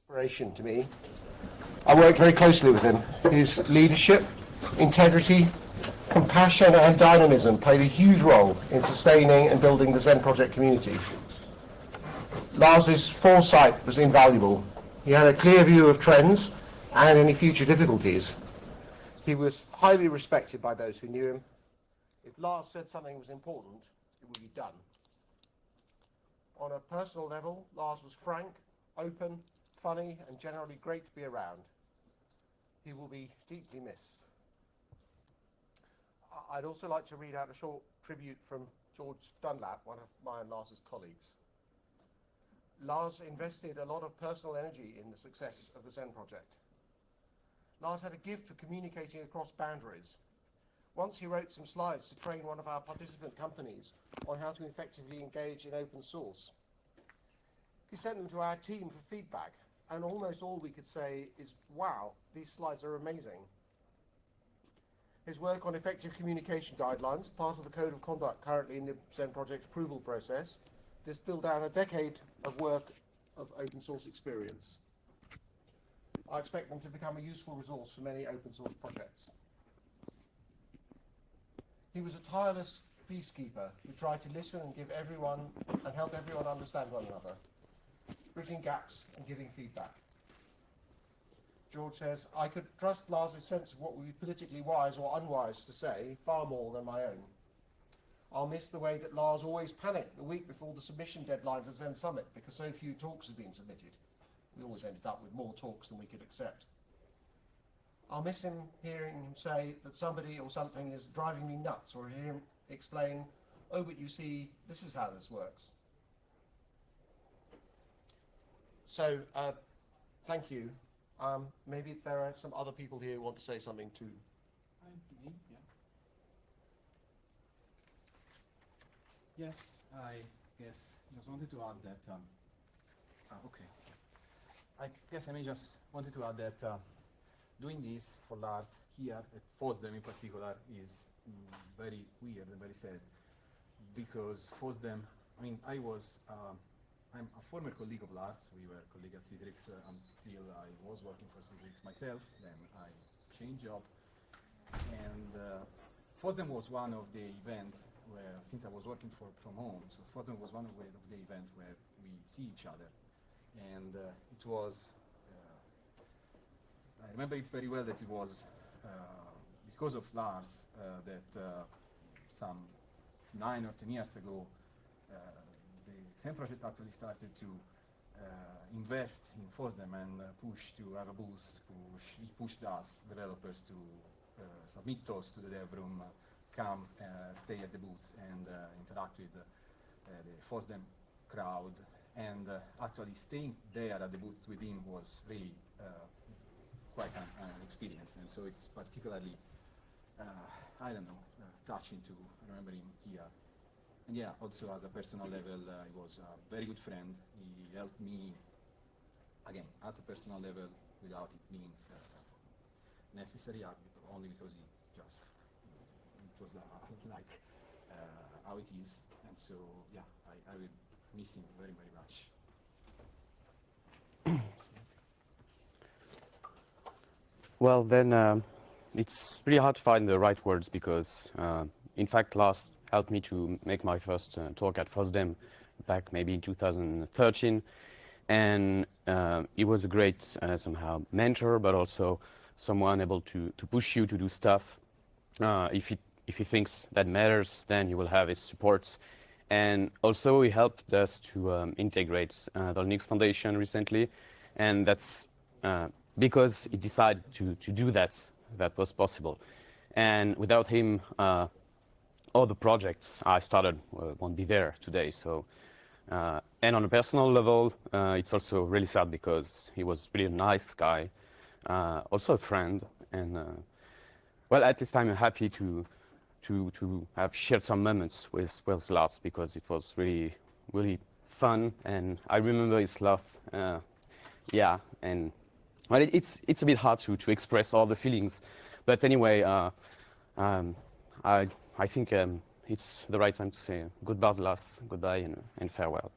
Inspiration to me. I worked very closely with him. His leadership, integrity, compassion and dynamism played a huge role in sustaining and building the Zen project community. Lars's foresight was invaluable. He had a clear view of trends and any future difficulties. He was highly respected by those who knew him. If Lars said something was important, it would be done. On a personal level, Lars was frank, open, funny and generally great to be around. He will be deeply missed. I'd also like to read out a short tribute from George Dunlap, one of my and Lars's colleagues. Lars invested a lot of personal energy in the success of the Zen project. Lars had a gift for communicating across boundaries. Once he wrote some slides to train one of our participant companies on how to effectively engage in open source. He sent them to our team for feedback, and almost all we could say is, wow, these slides are amazing. His work on effective communication guidelines, part of the code of conduct currently in the Zen project approval process, distilled down a decade of work of open source experience. I expect them to become a useful resource for many open source projects. He was a tireless peacekeeper who tried to listen and give everyone and help everyone understand one another, bridging gaps and giving feedback. George says, I could trust Lars's sense of what would be politically wise or unwise to say far more than my own. I'll miss the way that Lars always panicked the week before the submission deadline for Zen Summit because so few talks had been submitted. We always ended up with more talks than we could accept. I'll miss him hearing him say that somebody or something is driving me nuts, or hear him explain, oh, but you see, this is how this works. So, thank you. Maybe there are some other people here who want to say something too. Me, yeah. Yes, I guess just wanted to add that. Okay. I guess I may just wanted to add that doing this for Lars here at FOSDEM in particular is very weird and very sad, because FOSDEM, I mean, I'm a former colleague of Lars. We were colleagues at Citrix until I was working for Citrix myself. Then I changed job, and FOSDEM was one of the events where, since I was working from home, so FOSDEM was one of the events where we see each other, and it was. I remember it very well that it was because of Lars that some 9 or 10 years ago the Zen project actually started to invest in FOSDEM and push to have a booth. He pushed us, developers, to submit talks to the dev room, come, stay at the booth and interact with the FOSDEM crowd. And actually staying there at the booth with him was really quite an experience, and so it's particularly, I don't know, touching to remember him here. And yeah, also as a personal level, he was a very good friend. He helped me, again, at a personal level, without it being necessary, only because it was like how it is. And so, yeah, I will miss him very, very much. Well, then it's really hard to find the right words because, in fact, Lars helped me to make my first talk at FOSDEM back maybe in 2013. And he was a great, somehow, mentor, but also someone able to push you to do stuff. If he thinks that matters, then he will have his support. And also he helped us to integrate the Linux Foundation recently. And that's because he decided to do that was possible. And without him, all the projects I started won't be there today. So, and on a personal level, it's also really sad because he was really a nice guy, also a friend. And well, at this time, I'm happy to have shared some moments with Lars because it was really, really fun. And I remember his laugh. Yeah, and well, it's a bit hard to express all the feelings, but anyway, I think it's the right time to say goodbye, Lars, goodbye, and farewell.